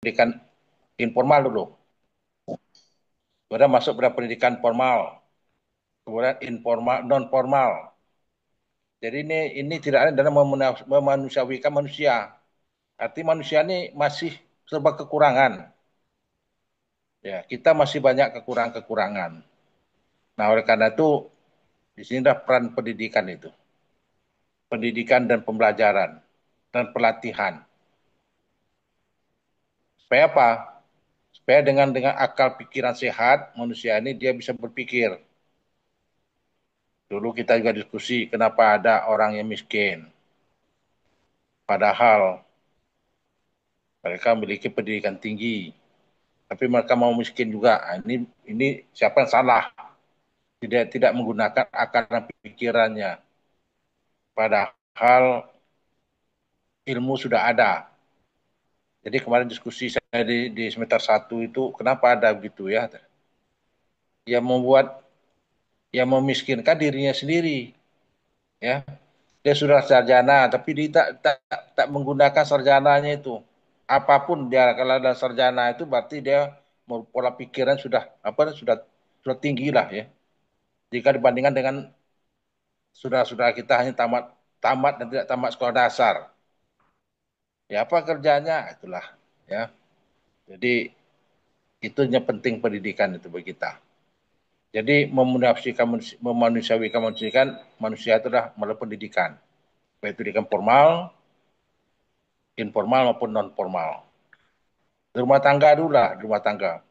pendidikan informal dulu, kemudian masuk pada pendidikan formal, kemudian informal, non formal. Jadi ini tidak ada dalam memanusiawikan manusia. Arti manusia ini masih serba kekurangan. Ya, kita masih banyak kekurangan-kekurangan. Nah, oleh karena itu di sini ada peran pendidikan itu, pendidikan dan pembelajaran dan pelatihan. Supaya apa? Supaya dengan akal pikiran sehat manusia ini dia bisa berpikir. Dulu kita juga diskusi kenapa ada orang yang miskin. Padahal mereka memiliki pendidikan tinggi, tapi mereka mau miskin juga. Nah, ini siapa yang salah? Tidak menggunakan akal dan pikirannya. Padahal ilmu sudah ada. Jadi kemarin diskusi saya di semester 1 itu kenapa ada begitu ya? Yang membuat yang memiskinkan dirinya sendiri, ya. Dia sudah sarjana, tapi dia tak menggunakan sarjananya itu. Apapun dia kalau ada sarjana itu berarti dia pola pikiran sudah tinggi lah ya. Jika dibandingkan dengan saudara-saudara kita hanya tamat tamat dan tidak tamat sekolah dasar. Ya apa kerjanya? Itulah ya. Jadi itu yang penting pendidikan itu bagi kita. Jadi memanusiawikan manusia itu adalah melalui pendidikan. Baik pendidikan formal, informal maupun non formal. Di rumah tangga dulu lah, di rumah tangga.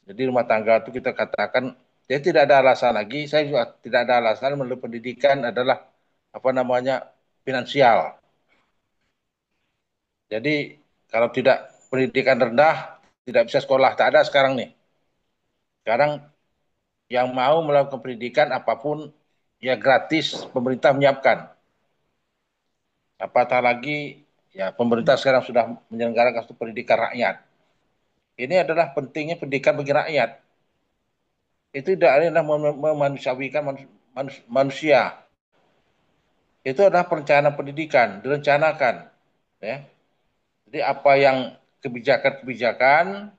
Jadi rumah tangga itu kita katakan, ya tidak ada alasan lagi, saya juga tidak ada alasan melalui pendidikan adalah apa namanya finansial. Jadi kalau tidak pendidikan rendah, tidak bisa sekolah, tak ada sekarang nih. Sekarang yang mau melakukan pendidikan apapun ya gratis, pemerintah menyiapkan. Apatah lagi ya pemerintah sekarang sudah menyelenggarakan pendidikan rakyat. Ini adalah pentingnya pendidikan bagi rakyat. Itu tidak adalah memanusiawikan manusia. Itu adalah perencanaan pendidikan, direncanakan. Ya. Jadi apa yang kebijakan-kebijakan,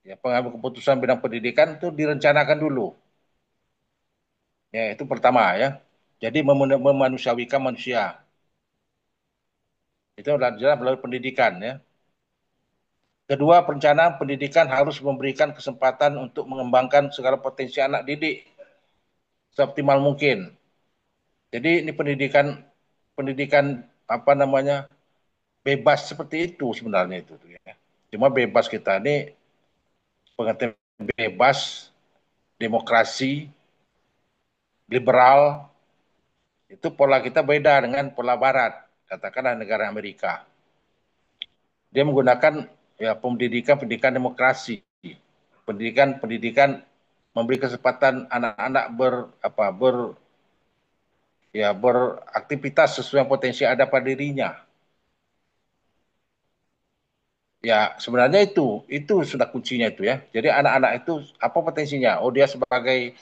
ya, pengambil keputusan bidang pendidikan itu direncanakan dulu. Ya, itu pertama ya. Jadi memanusiawikan manusia. Itu adalah melalui pendidikan ya. Kedua, perencanaan pendidikan harus memberikan kesempatan untuk mengembangkan segala potensi anak didik seoptimal mungkin. Jadi ini pendidikan pendidikan apa namanya bebas seperti itu sebenarnya itu ya. Cuma bebas kita ini pengertian bebas, demokrasi, liberal itu pola kita beda dengan pola Barat, katakanlah negara Amerika. Dia menggunakan ya pendidikan demokrasi, pendidikan memberi kesempatan anak-anak beraktivitas sesuai potensi ada pada dirinya. Ya, sebenarnya itu sudah kuncinya itu ya. Jadi anak-anak itu apa potensinya? Oh, dia sebagai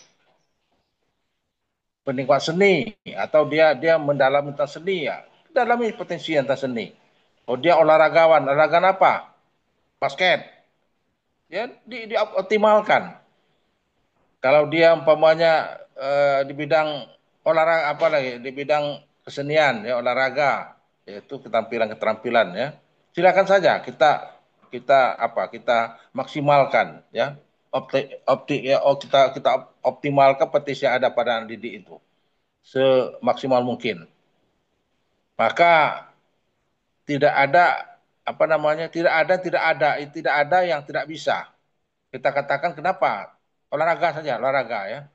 penikmat seni atau dia mendalami tentang seni ya. Dalami potensi tentang seni. Oh, dia olahraga apa? Basket. Ya, dioptimalkan. Kalau dia umpamanya di bidang olahraga apa lagi? Di bidang kesenian ya olahraga, yaitu keterampilan-keterampilan ya. Silakan saja kita maksimalkan ya. Kita optimalkan potensi yang ada pada anak didik itu semaksimal mungkin. Maka tidak ada apa namanya tidak ada yang tidak bisa. Kita katakan kenapa olahraga ya.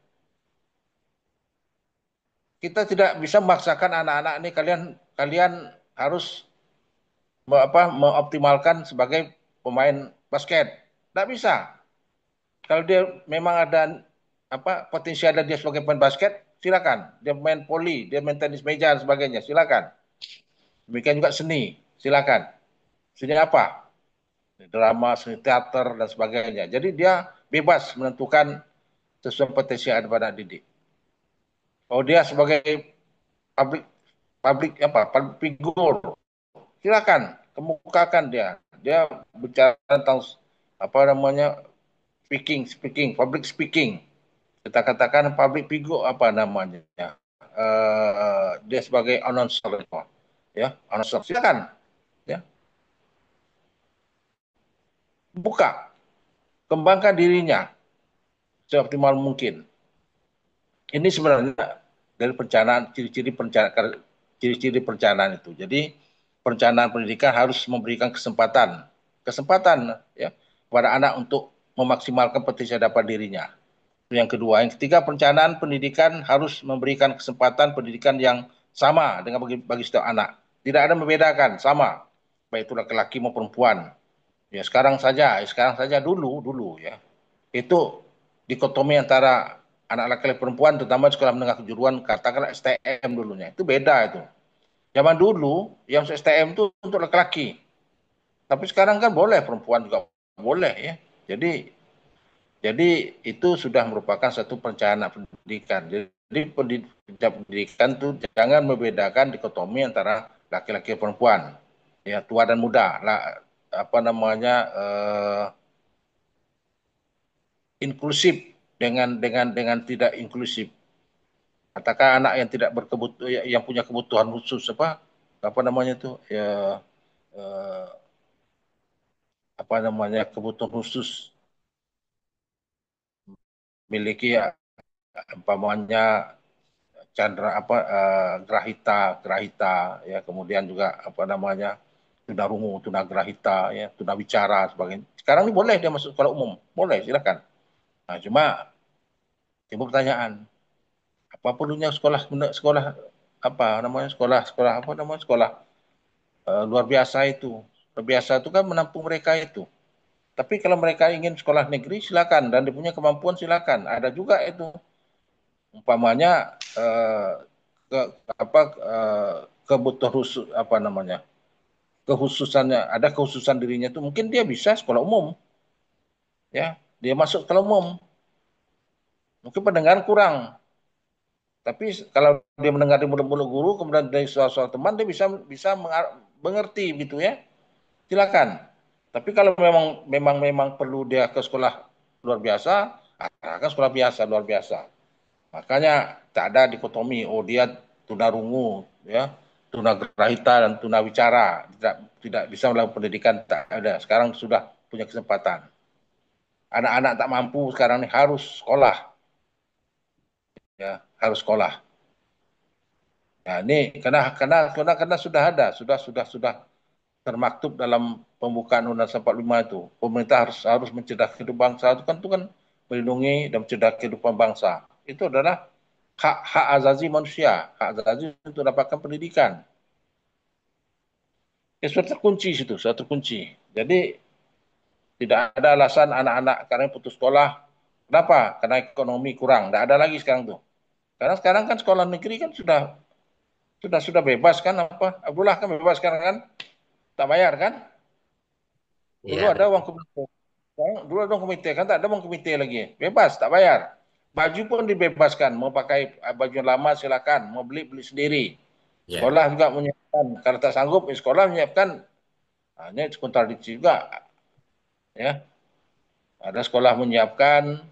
Kita tidak bisa memaksakan anak-anak ini kalian kalian harus mengoptimalkan sebagai pemain basket. Tidak bisa. Kalau dia memang ada potensi ada dia sebagai pemain basket, silakan. Dia main voli, dia main tenis meja dan sebagainya, silakan. Demikian juga seni, silakan. Seni apa? Drama, seni teater dan sebagainya. Jadi dia bebas menentukan sesuai potensi yang ada pada didik. Oh dia sebagai public public figur, silakan kemukakan dia bicara tentang apa namanya public speaking. Kita katakan public figure apa namanya, dia sebagai announcer, ya announcer, silakan, ya buka, kembangkan dirinya seoptimal mungkin. Ini sebenarnya dari perencanaan, ciri-ciri perencanaan itu. Jadi perencanaan pendidikan harus memberikan kesempatan ya kepada anak untuk memaksimalkan potensi dapat dirinya. Yang kedua, yang ketiga, perencanaan pendidikan harus memberikan kesempatan pendidikan yang sama dengan bagi setiap anak. Tidak ada membedakan, sama, baik itu laki-laki maupun perempuan. Ya sekarang saja dulu ya. Itu dikotomi antara anak laki-laki perempuan, terutama sekolah menengah kejuruan, katakanlah STM dulunya. Itu beda itu. Zaman dulu yang STM itu untuk laki-laki. Tapi sekarang kan boleh perempuan juga boleh ya. Jadi itu sudah merupakan satu perencanaan pendidikan. Jadi pendidikan itu jangan membedakan dikotomi antara laki-laki dan perempuan, ya tua dan muda, lah, apa namanya inklusif dengan tidak inklusif. Katakan anak yang tidak berkebutuhan, yang punya kebutuhan khusus apa namanya itu ya eh, apa namanya kebutuhan khusus, miliki ya, umpamanya Chandra apa Grahita Grahita ya, kemudian juga apa namanya tunarungu, tunagrahita ya, tunawicara sebagainya. Sekarang ini boleh dia masuk sekolah umum, boleh silakan. Nah, cuma timbul pertanyaan, apa perlunya sekolah sekolah apa namanya sekolah apa namanya sekolah luar biasa itu. Luar biasa itu kan menampung mereka itu. Tapi kalau mereka ingin sekolah negeri silakan dan dia punya kemampuan silakan. Ada juga itu umpamanya ke, apa kebutuhan khusus apa namanya kekhususannya, ada kekhususan dirinya itu mungkin dia bisa sekolah umum ya, dia masuk sekolah umum, mungkin pendengaran kurang, tapi kalau dia mendengar di mulut-mulut guru kemudian dari soal-soal teman dia bisa bisa mengerti gitu ya, silakan. Tapi kalau memang perlu dia ke sekolah luar biasa, akan sekolah biasa luar biasa. Makanya tak ada dikotomi, oh dia tunarungu, ya, tunagrahita dan tunawicara, tidak bisa melakukan pendidikan, tak ada. Sekarang sudah punya kesempatan. Anak-anak tak mampu sekarang ini harus sekolah, ya, harus sekolah. Nah, ini karena sudah ada, sudah termaktub dalam pembukaan Undang-Undang 45 itu. Pemerintah harus mencegah kehidupan bangsa itu kan melindungi dan mencegah kehidupan bangsa. Itu adalah hak azazi manusia, hak azazi untuk dapatkan pendidikan. Ya, sudah terkunci situ, sudah terkunci. Jadi tidak ada alasan anak-anak karena putus sekolah. Kenapa? Karena ekonomi kurang. Tidak ada lagi sekarang tuh. Karena sekarang kan sekolah negeri kan sudah bebas kan apa? Abdullah kan bebas sekarang kan, tak bayar kan? Dulu Iya, ada betul. uang komite. Dulu ada uang komite kan, tak ada uang komite lagi. Bebas, tak bayar. Baju pun dibebaskan. Mau pakai baju yang lama silakan. Mau beli beli sendiri. Ya, Sekolah juga menyiapkan. Kalau tak sanggup, sekolah menyiapkan. Hanya kontradiksi juga, ya. Ada sekolah menyiapkan,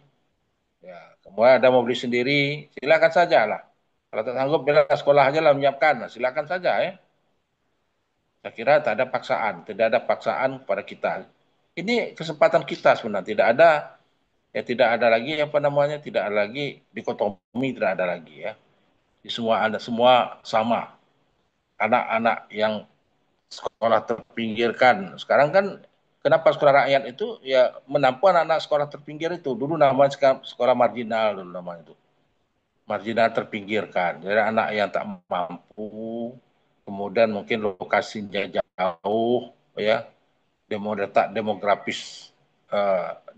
ya. Kemudian ada mau beli sendiri, silakan saja lah. Kalau tak sanggup, bila sekolah aja lah menyiapkan, nah, silakan saja ya. Saya kira tak ada paksaan, tidak ada paksaan kepada kita. Ini kesempatan kita sebenarnya, tidak ada lagi apa namanya, tidak ada lagi dikotomi, tidak ada lagi ya. Di semua ada semua sama. Anak-anak yang sekolah terpinggirkan. Sekarang kan kenapa sekolah rakyat itu ya menampung anak-anak sekolah terpinggir itu. Dulu namanya sekolah marginal dulu namanya itu. Marginal terpinggirkan. Jadi anak yang tak mampu, kemudian mungkin lokasinya jauh, ya, letak demografis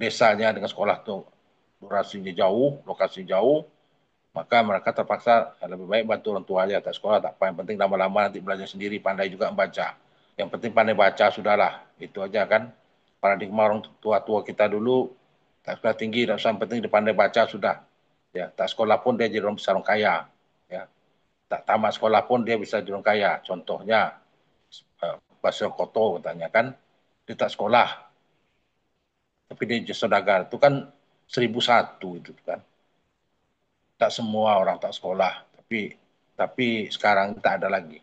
desanya dengan sekolah itu durasinya jauh, lokasi jauh, maka mereka terpaksa lebih baik bantu orang tua aja tak sekolah tak apa, yang penting lama-lama nanti belajar sendiri, pandai juga membaca, yang penting pandai baca sudahlah, itu aja kan paradigma orang tua-tua kita dulu. Tak sekolah tinggi tak usah, penting dia pandai baca sudah, ya tak sekolah pun dia jadi orang besar orang kaya, ya tak tamat sekolah pun dia bisa jadi orang kaya, contohnya bahasa koto katanya kan, dia tak sekolah, tapi dia saudagar itu kan 1001 itu kan. Tak semua orang tak sekolah, tapi sekarang tak ada lagi.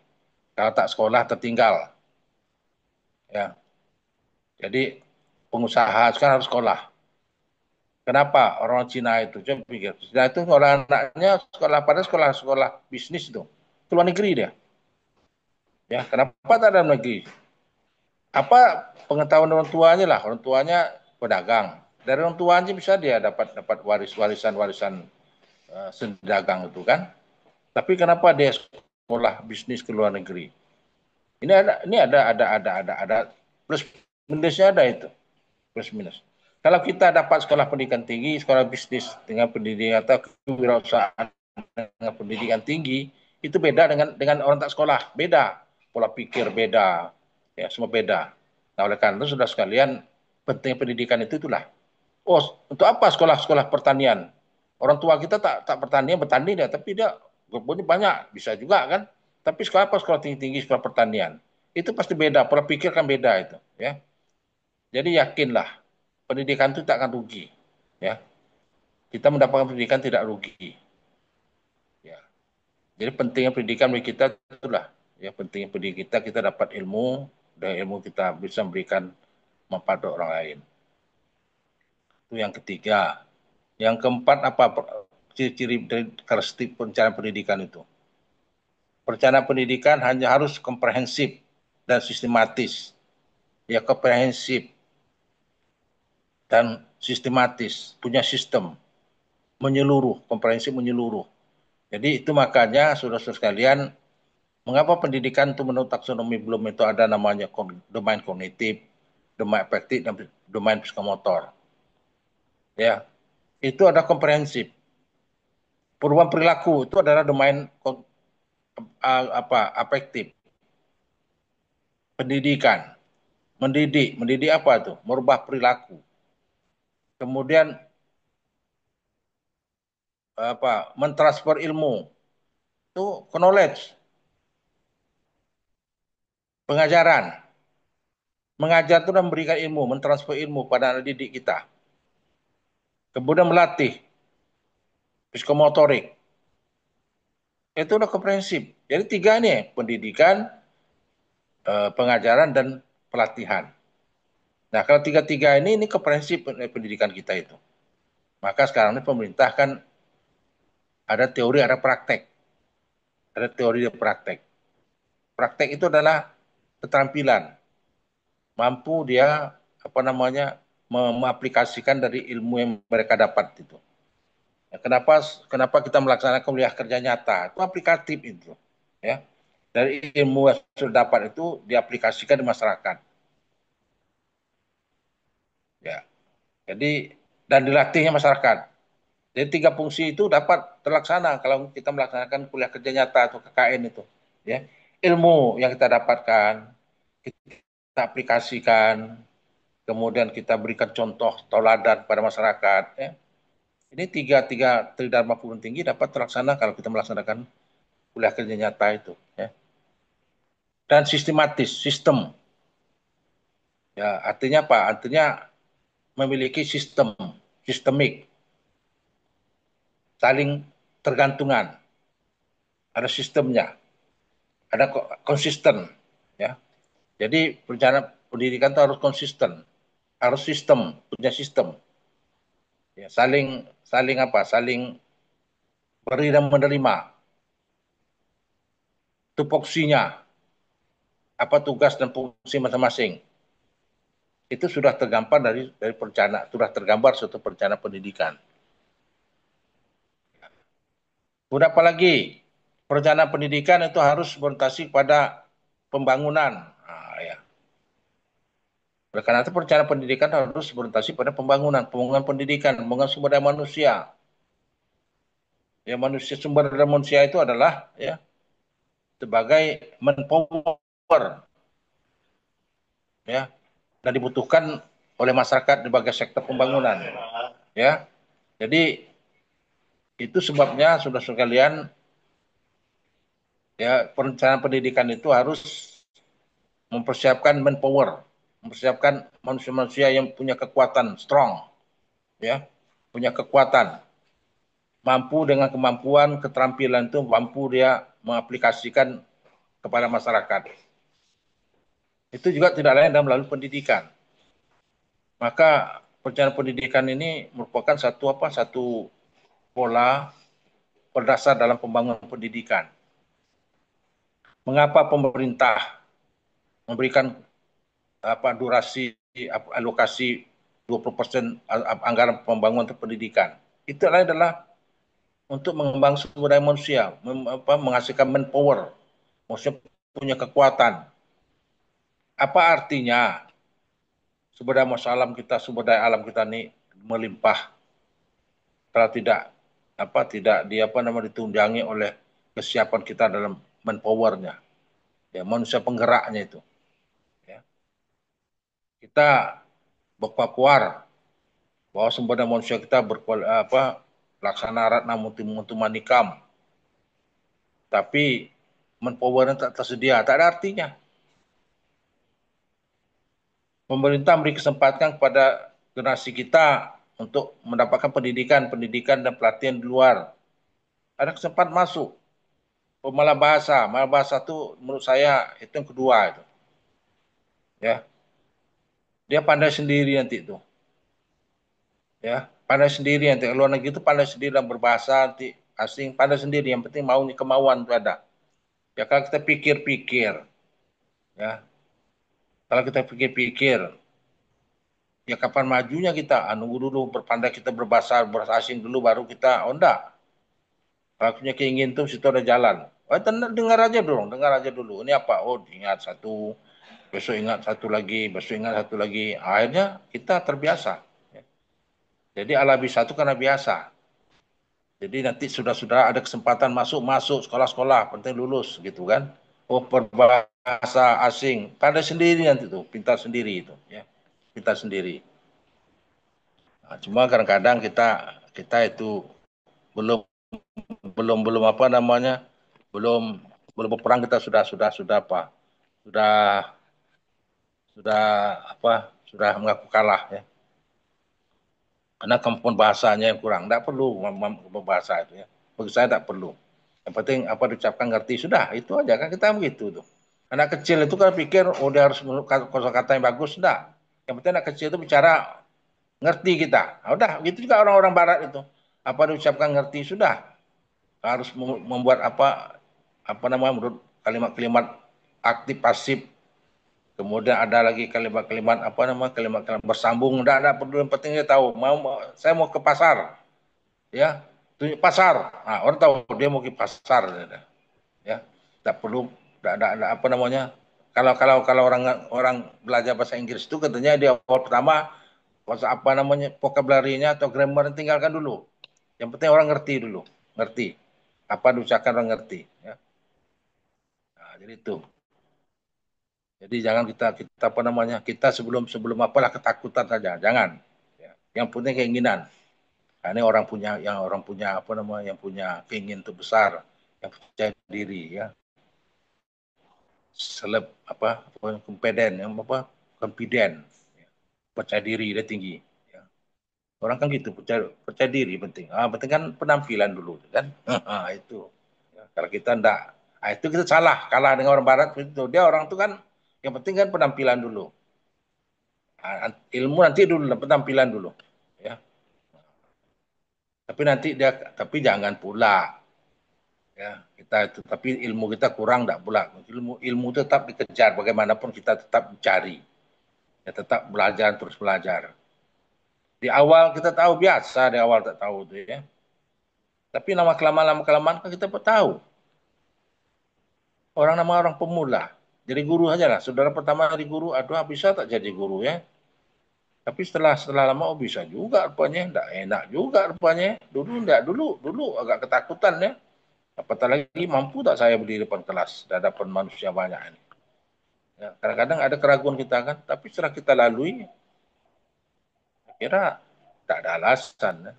Kalau tak sekolah tertinggal, ya. Jadi pengusaha sekarang harus sekolah. Kenapa orang Cina itu? Coba pikir. Cina itu orang anaknya sekolah pada sekolah bisnis itu. Ke luar negeri dia. Ya, kenapa tak ada negeri? Apa pengetahuan orang tuanya lah, orang tuanya pedagang. Dari orang tuanya bisa dia dapat warisan seni dagang itu kan. Tapi kenapa dia sekolah bisnis ke luar negeri? Ini ada plus minusnya ada itu, plus minus. Kalau kita dapat sekolah pendidikan tinggi, sekolah bisnis dengan pendidikan atau kewirausahaan dengan pendidikan tinggi, itu beda dengan orang tak sekolah, beda pola pikir, beda, ya semua beda. Nah oleh karena itu sudah sekalian penting pendidikan itu itulah. Oh untuk apa sekolah-sekolah pertanian? Orang tua kita tak pertanian bertani dia, tapi dia kebunnya banyak bisa juga kan. Tapi sekolah apa sekolah tinggi-tinggi sekolah pertanian? Itu pasti beda, pola pikir kan beda itu, ya. Jadi yakinlah pendidikan itu tak akan rugi, ya. Kita mendapatkan pendidikan tidak rugi, ya. Jadi pentingnya pendidikan bagi kita itulah, ya pentingnya pendidikan kita dapat ilmu dan ilmu kita bisa memberikan manfaat untuk orang lain. Itu yang ketiga. Yang keempat apa ciri-ciri dari karakteristik perencanaan pendidikan itu? Perencanaan pendidikan hanya harus komprehensif dan sistematis. Ya komprehensif dan sistematis, punya sistem, menyeluruh, komprehensif menyeluruh. Jadi itu makanya saudara-saudara sekalian, mengapa pendidikan itu menurut taksonomi belum itu ada namanya domain kognitif, domain afektif, dan domain psikomotor. Ya, itu ada komprehensif. Perubahan perilaku itu adalah domain afektif. Pendidikan, mendidik apa tuh? Merubah perilaku. Kemudian mentransfer ilmu itu knowledge, pengajaran. Mengajar itu memberikan ilmu, mentransfer ilmu pada anak didik kita. Kemudian melatih psikomotorik. Itu udah komprehensif. Jadi tiga ini, pendidikan, pengajaran, dan pelatihan. Nah, kalau tiga-tiga ini komprehensif pendidikan kita itu. Maka sekarang ini pemerintah kan ada teori, ada praktek. Ada teori dan praktek. Praktek itu adalah keterampilan. Mampu dia, mengaplikasikan dari ilmu yang mereka dapat itu. Ya, kenapa kita melaksanakan kuliah kerja nyata? Itu aplikatif itu, ya. Dari ilmu yang sudah dapat itu diaplikasikan di masyarakat, ya. Jadi dan dilatihnya masyarakat. Jadi tiga fungsi itu dapat terlaksana kalau kita melaksanakan kuliah kerja nyata atau KKN itu, ya. Ilmu yang kita dapatkan kita aplikasikan, kemudian kita berikan contoh tauladan pada masyarakat, ya. Ini tiga tiga tridharma perguruan tinggi dapat terlaksana kalau kita melaksanakan kuliah kerja nyata itu, ya. Dan sistematis, sistem. Ya, artinya apa? Artinya memiliki sistemik, saling tergantungan, ada sistemnya, ada konsisten, ya. Jadi perencanaan pendidikan itu harus konsisten, harus punya sistem, ya, saling saling saling beri dan menerima, tupoksinya, apa tugas dan fungsi masing-masing. Itu sudah tergambar dari perencanaan, sudah tergambar suatu perencanaan pendidikan. Kemudian apalagi perencanaan pendidikan itu harus berorientasi pada pembangunan. Nah, ya. Oleh karena itu perencanaan pendidikan harus berorientasi pada pembangunan pendidikan, pembangunan sumber daya manusia. Ya sumber daya manusia itu adalah ya sebagai manpower, ya, dan dibutuhkan oleh masyarakat di berbagai sektor pembangunan, ya. Jadi itu sebabnya sudah sekalian, ya, perencanaan pendidikan itu harus mempersiapkan manpower, mempersiapkan manusia-manusia yang punya kekuatan strong, ya, punya kekuatan, mampu dengan kemampuan, keterampilan itu mampu dia mengaplikasikan kepada masyarakat. Itu juga tidak lain dalam melalui pendidikan. Maka perencanaan pendidikan ini merupakan satu pola berdasar dalam pembangunan pendidikan. Mengapa pemerintah memberikan durasi alokasi 20% anggaran pembangunan untuk pendidikan? Itu adalah untuk mengembangkan sumber daya manusia, menghasilkan manpower, manusia punya kekuatan. Apa artinya sumber daya alam kita ini melimpah kalau tidak ditunjangi oleh kesiapan kita dalam manpowernya, ya, manusia penggeraknya itu, ya. Kita berpakuar bahwa sumber daya manusia kita laksana ratna mutu manikam, tapi manpowernya tak tersedia, tak ada artinya. Pemerintah beri kesempatan kepada generasi kita untuk mendapatkan pendidikan dan pelatihan di luar. Ada kesempatan masuk. Malah bahasa itu menurut saya itu yang kedua itu. Ya, dia pandai sendiri nanti itu. Ya, pandai sendiri nanti. Luar negeri itu pandai sendiri dalam berbahasa nanti asing, pandai sendiri. Yang penting maunya kemauan itu ada. Ya kalau kita pikir-pikir, ya kalau kita pikir-pikir, ya kapan majunya kita? Nunggu dulu berpandai kita berbahasa asing dulu baru kita. Oh enggak. Kalau punya keinginan tuh situ ada jalan. Oh, dengar aja dulu. Ini apa? Oh, ingat satu, besok ingat satu lagi, besok ingat satu lagi. Akhirnya kita terbiasa. Jadi ala bisa itu karena biasa. Jadi nanti sudah ada kesempatan masuk sekolah-sekolah, penting lulus gitu kan. Oh, berbahasa asing, pandai sendiri nanti tuh, pintar sendiri itu, ya, pintar sendiri. Nah, cuma kadang-kadang kita itu belum belum belum apa namanya, belum belum berperang kita sudah apa, sudah sudah sudah mengaku kalah, ya. Karena kemampuan bahasanya yang kurang, tidak perlu berbahasa itu, ya. Bagi saya tidak perlu. Yang penting apa diucapkan ngerti sudah, itu aja kan kita begitu tuh. Anak kecil itu kan pikir oh dia harus kosakata yang bagus, enggak. Yang penting anak kecil itu bicara ngerti kita. Nah, udah, gitu juga orang-orang barat itu. Apa diucapkan ngerti sudah. Harus membuat apa namanya menurut kalimat-kalimat aktif pasif. Kemudian ada lagi kalimat-kalimat kalimat-kalimat bersambung. Enggak perlu, yang penting dia tahu saya mau ke pasar, ya. Tunjuk pasar. Nah, orang tahu dia mau ke pasar, ya. Tidak perlu ada apa namanya, kalau orang orang belajar bahasa Inggris itu katanya di awal pertama bahasa apa namanya vocabulary-nya atau grammar tinggalkan dulu. Yang penting orang ngerti dulu, ngerti apa diucapkan, orang ngerti, ya. Nah, jadi itu. Jadi jangan kita apa namanya, kita sebelum sebelum apalah ketakutan saja, jangan. Ya. Yang penting keinginan. Nah, ini orang punya apa namanya, yang punya keinginan itu besar, yang percaya diri, ya. Kompeten, yang confident, ya. Percaya diri dia tinggi, ya. Orang kan gitu, percaya diri penting. Penting kan penampilan dulu kan. Itu, ya, kalau kita ndak, itu kita salah, kalah dengan orang barat itu. Dia orang itu kan yang penting kan penampilan dulu. Ilmu nanti dulu, penampilan dulu, ya. Tapi jangan pula, ya, kita itu, tapi ilmu kita kurang enggak pula. Ilmu ilmu tetap dikejar, bagaimanapun kita tetap mencari, ya, tetap belajar, terus belajar. Di awal kita tahu biasa, di awal tak tahu tuh, ya. Tapi lama kelamaan kan kita tahu. Orang pemula. Jadi guru aja lah. Saudara pertama di guru, aduh bisa tak jadi guru, ya. Tapi setelah lama, oh bisa juga rupanya. Enggak enak juga rupanya. Dulu agak ketakutan, ya. Apatah lagi mampu tak saya berdiri depan kelas, di hadapan manusia banyak ini. Ya, kadang-kadang ada keraguan kita kan, tapi setelah kita lalui, saya kira tak ada alasan, ya.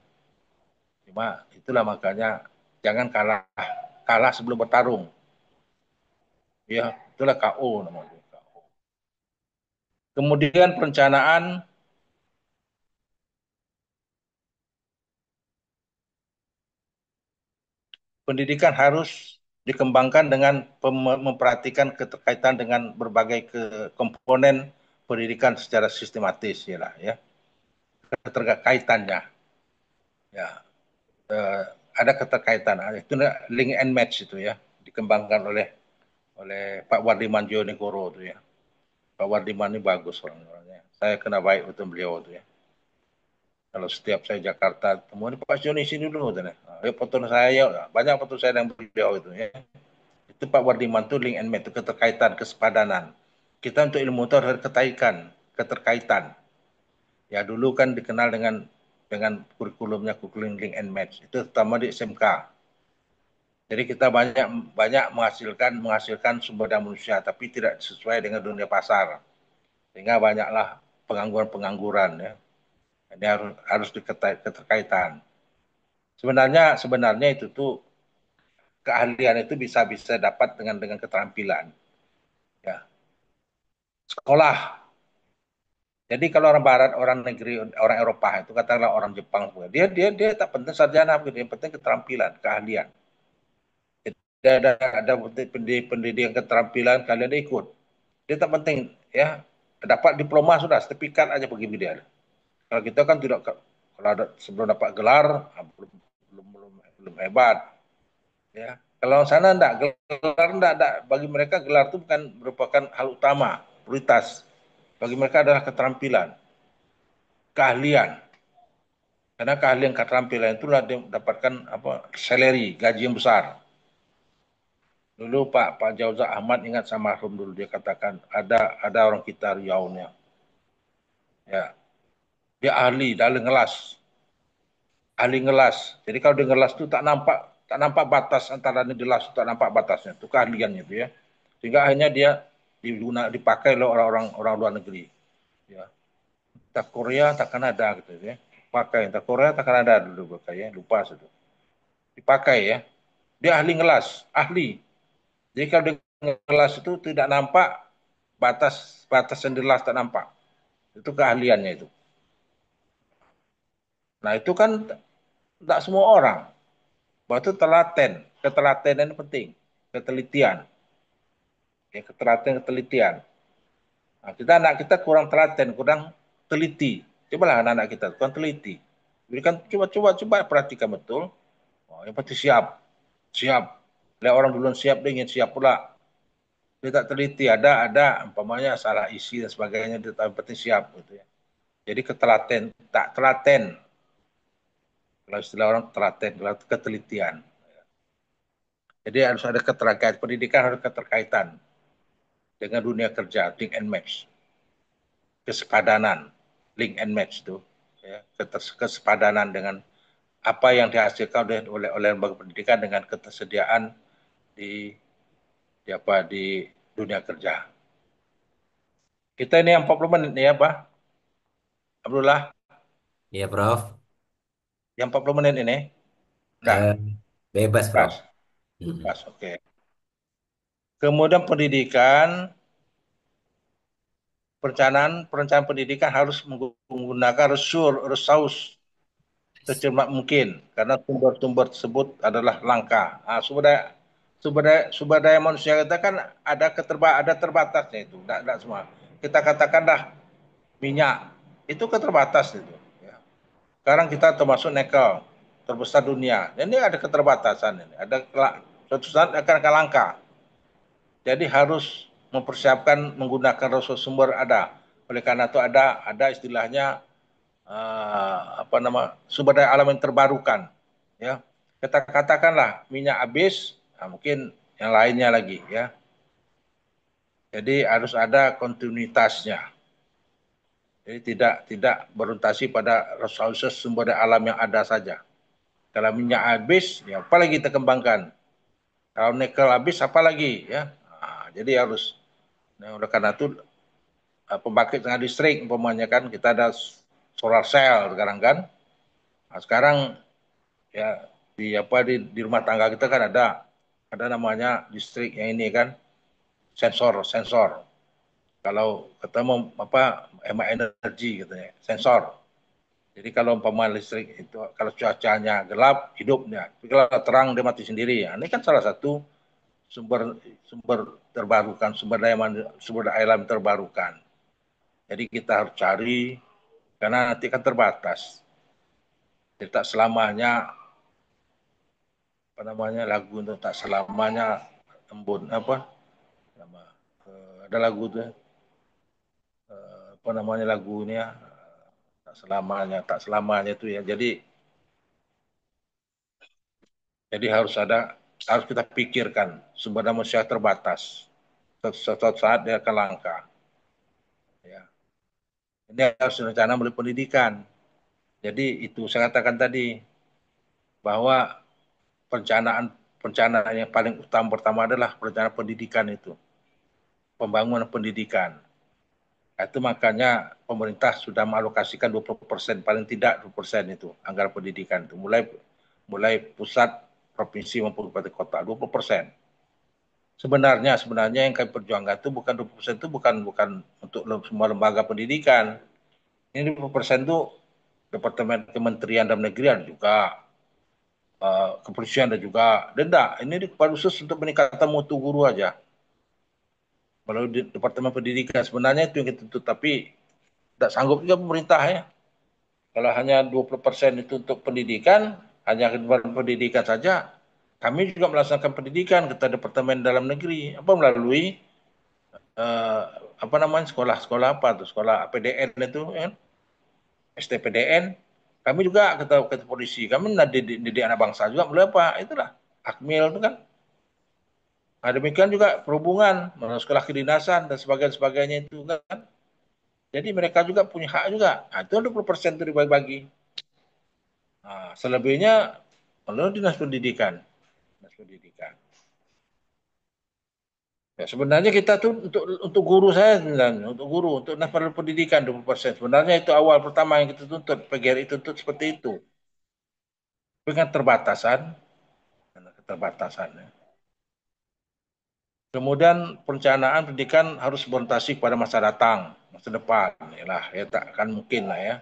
Cuma itulah makanya jangan kalah kalah sebelum bertarung. Ya, itulah KO namanya. Kemudian perencanaan pendidikan harus dikembangkan dengan memperhatikan keterkaitan dengan berbagai komponen pendidikan secara sistematis ya, keterkaitannya ya, eh, ada keterkaitan itu link and match itu ya, dikembangkan oleh Pak Wardiman Jonegoro itu ya. Pak Wardiman ini bagus orangnya, saya kena baik betul beliau itu ya. Kalau setiap saya Jakarta temuan Pak Joni sini dulu, ya foto saya, banyak foto saya dengan beliau itu ya. Itu Pak Wardiman itu link and match, itu keterkaitan, kesepadanan. Kita untuk ilmu itu harus keterkaitan. Ya dulu kan dikenal dengan kurikulum link and match. Itu terutama di SMK. Jadi kita banyak banyak menghasilkan sumber daya manusia, tapi tidak sesuai dengan dunia pasar. Sehingga banyaklah pengangguran ya. Ini harus keterkaitan. Sebenarnya itu tuh keahlian itu bisa dapat dengan keterampilan. Ya, sekolah. Jadi kalau orang Barat, orang negeri, orang Eropa itu katakanlah orang Jepang, dia tak penting sarjana, yang penting keterampilan, keahlian. Jadi ada pendidikan keterampilan kalian ikut. Dia tak penting ya, dapat diploma sudah, sertifikat aja pergi dia. Kalau kita kan tidak, kalau sebelum dapat gelar belum belum belum, belum hebat ya. Kalau sana enggak, gelar enggak, bagi mereka gelar itu bukan merupakan hal utama, prioritas. Bagi mereka adalah keterampilan, keahlian. Karena keahlian keterampilan itulah dia mendapatkan salary, gaji yang besar. Dulu Pak Jauzak Ahmad ingat sama almarhum dulu, dia katakan ada orang kita Riau-nya. Ya, dia ahli ngelas. Ahli ngelas. Jadi kalau di ngelas itu tak nampak batas antara ini gelas, tak nampak batasnya. Itu keahliannya itu ya. Sehingga akhirnya dia dipakai oleh orang luar negeri. Ya. Tak Korea, tak Kanada gitu ya. Pakai tak Korea, tak Kanada dulu pakai ya. Lupa sudah. Dipakai ya. Dia ahli ngelas, ahli. Jadi kalau di ngelas itu tidak nampak batas yang jelas, tak nampak. Itu keahliannya itu. Nah itu kan tidak semua orang. Bahwa itu ketelatenan penting, ketelitian, ya ketelitian. Nah, anak kita kurang telaten, kurang teliti. Cobalah anak-anak kita kurang teliti. Berikan coba perhatikan betul. Oh, yang pasti siap. Lihat orang duluan siap, dia ingin siap pula. Dia tak teliti, ada umpamanya salah isi dan sebagainya, dia tak penting siap gitu ya. Jadi tak telaten. Kalau istilah orang telaten, ketelitian. Jadi harus ada keterkaitan, pendidikan harus keterkaitan dengan dunia kerja, link and match, kesepadanan, link and match itu, ya, kesepadanan dengan apa yang dihasilkan oleh lembaga pendidikan dengan ketersediaan di di dunia kerja. Kita ini yang 40 menit nih ya, Pak Abdullah, Iya, Prof. yang 40 menit ini, enggak, Eh, bebas, Prof. pas, Mm-mm. pas, oke. Kemudian pendidikan, perencanaan pendidikan harus menggunakan resource secermat mungkin karena sumber-sumber tersebut adalah langka. Nah, sumber daya manusia kita kan ada terbatasnya itu, tidak semua. Kita katakanlah minyak itu keterbatas itu. Ya. Sekarang kita termasuk nikel terbesar dunia. Dan ini ada keterbatasan ini. Suatu saat akan langka. Jadi harus mempersiapkan menggunakan resource sumber ada. Oleh karena itu ada istilahnya sumber daya alam yang terbarukan ya, kita katakanlah minyak habis, nah mungkin yang lainnya lagi ya, jadi harus ada kontinuitasnya, jadi tidak berorientasi pada resources sumber daya alam yang ada saja. Kalau minyak habis ya apa lagi kita kembangkan, kalau nikel habis apa lagi ya, jadi harus, nah, oleh karena itu pembangkit tenaga listrik umpamanya kan kita ada solar cell sekarang kan. Nah, sekarang ya di rumah tangga kita kan ada namanya listrik yang ini kan, sensor sensor Kalau ketemu apa hemat energi katanya, sensor. Jadi kalau umpama listrik itu kalau cuacanya gelap hidupnya, tapi kalau terang dia mati sendiri. Ya, ini kan salah satu sumber sumber terbarukan, sumber daya alam terbarukan. Jadi kita harus cari karena nanti kan terbatas. Jadi tak selamanya apa namanya lagu untuk tak selamanya embun apa nama ada lagu tuh apa namanya lagunya tak selamanya itu ya. Jadi harus kita pikirkan sumber daya manusia terbatas. Suatu saat dia akan langka. Ya. Ini harus rencana melalui pendidikan. Jadi itu saya katakan tadi bahwa perencanaan perencanaan yang paling utama pertama adalah perencanaan pendidikan itu, pembangunan pendidikan. Itu makanya pemerintah sudah mengalokasikan 20%, paling tidak 20% itu anggaran pendidikan itu mulai mulai pusat, provinsi maupun kabupaten kota 20%. Sebenarnya yang kami perjuangkan itu bukan 20% itu bukan untuk semua lembaga pendidikan. Ini 20% itu Departemen Kementerian Dalam Negeri ada juga, kepolisian ada juga. Denda, ini khusus untuk peningkatan mutu guru aja. Melalui Departemen Pendidikan sebenarnya itu yang kita tutup, tapi tidak sanggup juga pemerintah ya. Kalau hanya 20% itu untuk pendidikan, hanya pendidikan saja, kami juga melaksanakan pendidikan kita Departemen Dalam Negeri apa melalui eh, apa namanya sekolah-sekolah apa tuh sekolah APDN itu ya, STPDN. Kami juga kata polisi, kami didik anak bangsa juga melalui apa itulah Akmil itu kan. Nah, demikian juga perhubungan, sekolah kedinasan dan sebagainya itu kan. Jadi mereka juga punya hak juga. Nah, itu 20% itu dibagi-bagi. Nah, selebihnya melalui dinas pendidikan. Dinas pendidikan. Ya, sebenarnya kita tuh untuk guru saya sebenarnya, untuk guru, untuk nasional pendidikan 20%. Sebenarnya itu awal pertama yang kita tuntut, PGRI tuntut seperti itu. Dengan terbatasan, karena keterbatasan. Ya. Kemudian perencanaan pendidikan harus berorientasi pada masa datang, masa depan. Yalah, ya tak akan mungkin lah ya.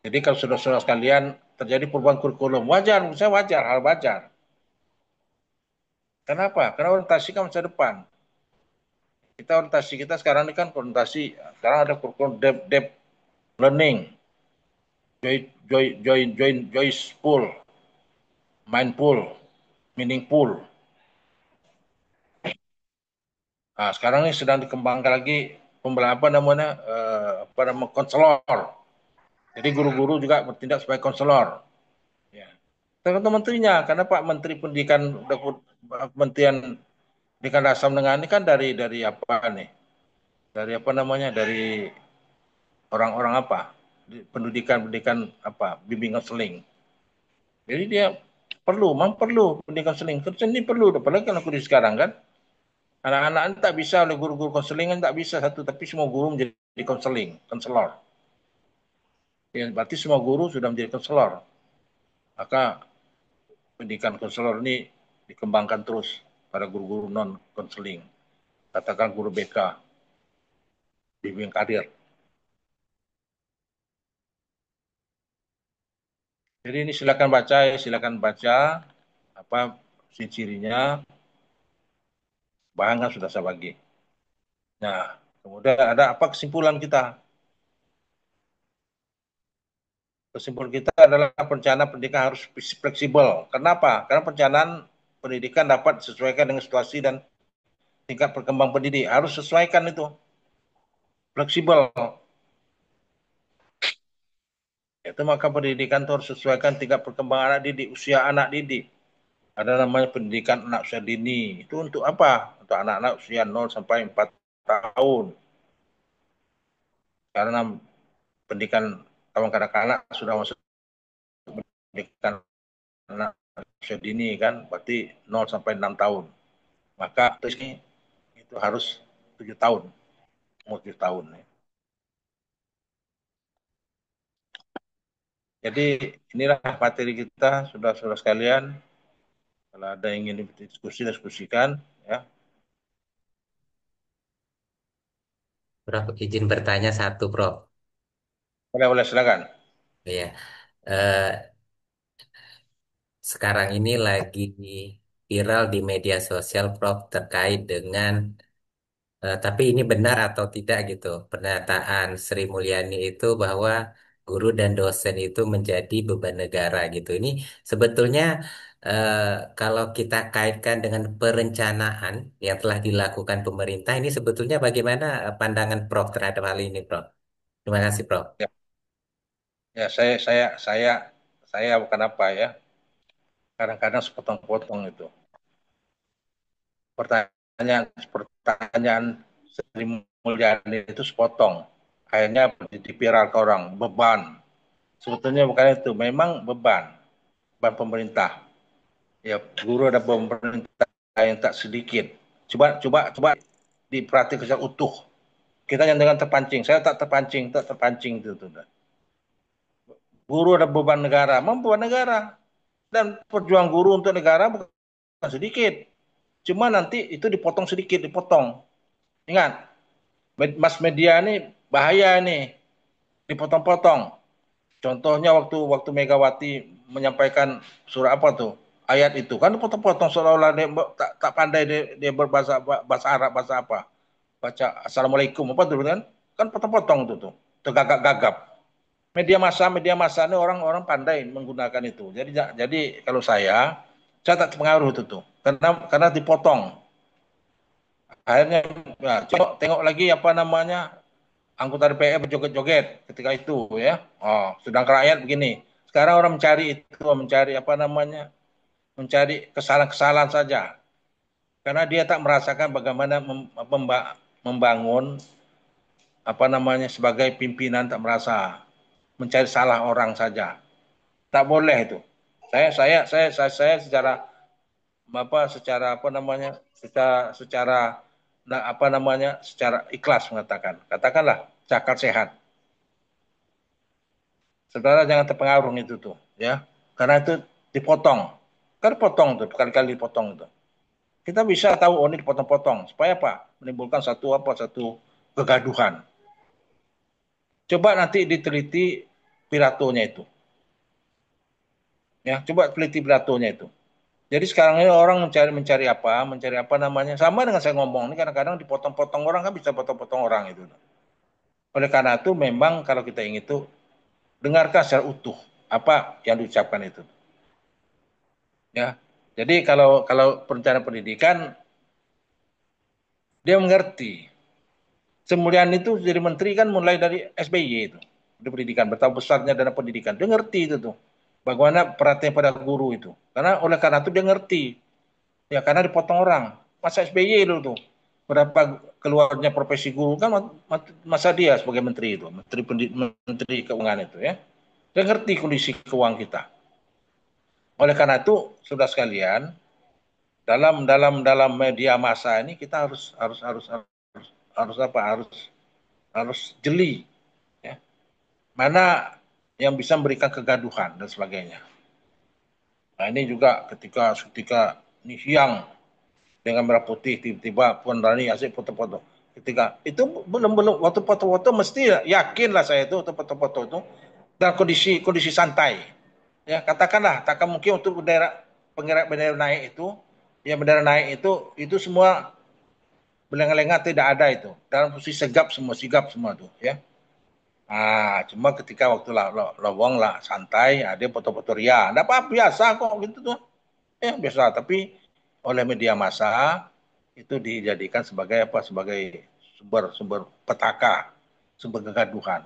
Jadi kalau saudara-saudara sekalian terjadi perubahan kurikulum, wajar, menurut saya wajar, hal wajar. Kenapa? Karena orientasi kan masa depan. Kita orientasi kita sekarang ini kan orientasi, sekarang ada kurikulum depth learning, joyful, mindful, meaningful. Nah, sekarang ini sedang dikembangkan lagi apa namanya konselor. Jadi guru-guru juga bertindak sebagai konselor. Ya. Tergantung menterinya, karena Pak Menteri Pendidikan Kementerian Pendidikan Dasar Menengah ini kan dari apa nih? Dari apa namanya? Dari orang-orang apa? Pendidikan apa? Bimbingan seling. Jadi dia perlu pendidikan konseling. Konseling ini perlu, apalagi kalau aku di sekarang kan. Anak-anak ini tak bisa oleh guru-guru konseling kan tak bisa satu, tapi semua guru menjadi konselor. Ya, berarti semua guru sudah menjadi konselor. Maka pendidikan konselor ini dikembangkan terus pada guru-guru non konseling. Katakan guru BK, bimbing karir. Jadi ini silakan baca ya, silakan baca apa cirinya, bahan kan sudah saya bagi. Nah, kemudian ada apa kesimpulan kita? Kesimpulan kita adalah perencanaan pendidikan harus fleksibel. Kenapa? Karena perencanaan pendidikan dapat disesuaikan dengan situasi dan tingkat perkembangan pendidik. Harus sesuaikan itu, fleksibel. Itu maka pendidikan itu harus sesuaikan tingkat perkembangan anak didik, usia anak didik. Ada namanya pendidikan anak usia dini. Itu untuk apa? Untuk anak-anak usia 0 sampai 4 tahun. Karena pendidikan kawan kanak-kanak sudah masuk pendidikan anak usia dini kan, berarti 0 sampai 6 tahun. Maka itu harus 7 tahun, umur 7 tahun. Ya. Jadi inilah materi kita, sudah sekalian. Kalau ada yang ingin diskusikan, ya. Prof, izin bertanya satu, Prof. Boleh, boleh, silakan. Ya, eh, sekarang ini lagi viral di media sosial, Prof, terkait dengan tapi ini benar atau tidak gitu, pernyataan Sri Mulyani itu bahwa guru dan dosen itu menjadi beban negara gitu. Ini sebetulnya eh, kalau kita kaitkan dengan perencanaan yang telah dilakukan pemerintah, ini sebetulnya bagaimana pandangan Prof terhadap hal ini, Prof? Terima kasih, Prof. Ya, ya saya bukan apa ya. Kadang-kadang sepotong-potong itu. Pertanyaan Sri Mulyani itu sepotong. Akhirnya diviral ke orang, beban. Sebetulnya bukan itu, memang beban. Beban pemerintah. Ya, guru ada pemerintah yang tak sedikit. Coba diperhatikan secara utuh. Kita yang dengan terpancing, saya tak terpancing itu. Guru ada beban negara, memang beban negara. Dan perjuangan guru untuk negara bukan sedikit. Cuma nanti itu dipotong sedikit, dipotong. Ingat, mass media ini bahaya nih, dipotong-potong. Contohnya waktu waktu Megawati menyampaikan surah apa tuh? Ayat itu kan dipotong-potong seolah-olah dia tak pandai dia berbahasa bahasa Arab, bahasa apa? Baca Assalamualaikum apa tuh kan? Kan potong-potong tuh. Tergagap-gagap. Media massa ini orang-orang pandai menggunakan itu. Jadi kalau saya tak terpengaruh itu tuh. Karena dipotong. Akhirnya ya, tengok lagi apa namanya anggota DPR berjoget-joget ketika itu ya. Oh, sedang rakyat begini. Sekarang orang mencari itu, mencari apa namanya, mencari kesalahan-kesalahan saja. Karena dia tak merasakan bagaimana membangun apa namanya sebagai pimpinan, tak merasa mencari salah orang saja. Tak boleh itu. Saya secara apa namanya apa namanya secara ikhlas mengatakan katakanlah zakat sehat. Saudara jangan terpengaruh itu tuh, ya. Karena itu dipotong. Kan potong tuh, berkali-kali dipotong itu. Kita bisa tahu oh ini dipotong-potong. Supaya apa? Menimbulkan satu kegaduhan. Coba nanti diteliti piratonya itu. Ya, coba teliti piratonya itu. Jadi sekarang ini orang mencari apa namanya. Sama dengan saya ngomong ini kadang-kadang dipotong-potong orang kan bisa potong-potong orang itu. Oleh karena itu memang kalau kita ingin itu dengarkan secara utuh apa yang diucapkan itu. Ya. Jadi kalau kalau perencanaan pendidikan dia mengerti. Semulian itu jadi menteri kan mulai dari SBY itu. Di pendidikan, betapa besarnya dana pendidikan. Dia ngerti itu tuh. Bagaimana perhatian pada guru itu. Karena itu dia ngerti. Ya karena dipotong orang. Masa SBY itu tuh. Berapa keluarnya profesi guru kan masa dia sebagai menteri itu. Menteri keuangan itu ya. Dia ngerti kondisi keuangan kita. Oleh karena itu, sudah sekalian, dalam media massa ini kita harus apa harus jeli ya. Mana yang bisa memberikan kegaduhan dan sebagainya. Nah ini juga ketika ketika ini siang dengan merah putih tiba-tiba Puan Rani asik foto-foto. Ketika itu belum waktu foto-foto mesti yakinlah saya itu foto-foto itu dalam kondisi kondisi santai. Ya katakanlah takkan mungkin untuk bendera naik itu ya bendera naik itu semua berlenga-lenga tidak ada itu dalam posisi sigap semua tuh ya. Cuma ketika waktu lowong lah santai, dia foto-foto ria. Enggak apa biasa kok gitu tuh. Biasa, tapi oleh media massa itu dijadikan sebagai apa? Sebagai sumber petaka, sumber kegaduhan.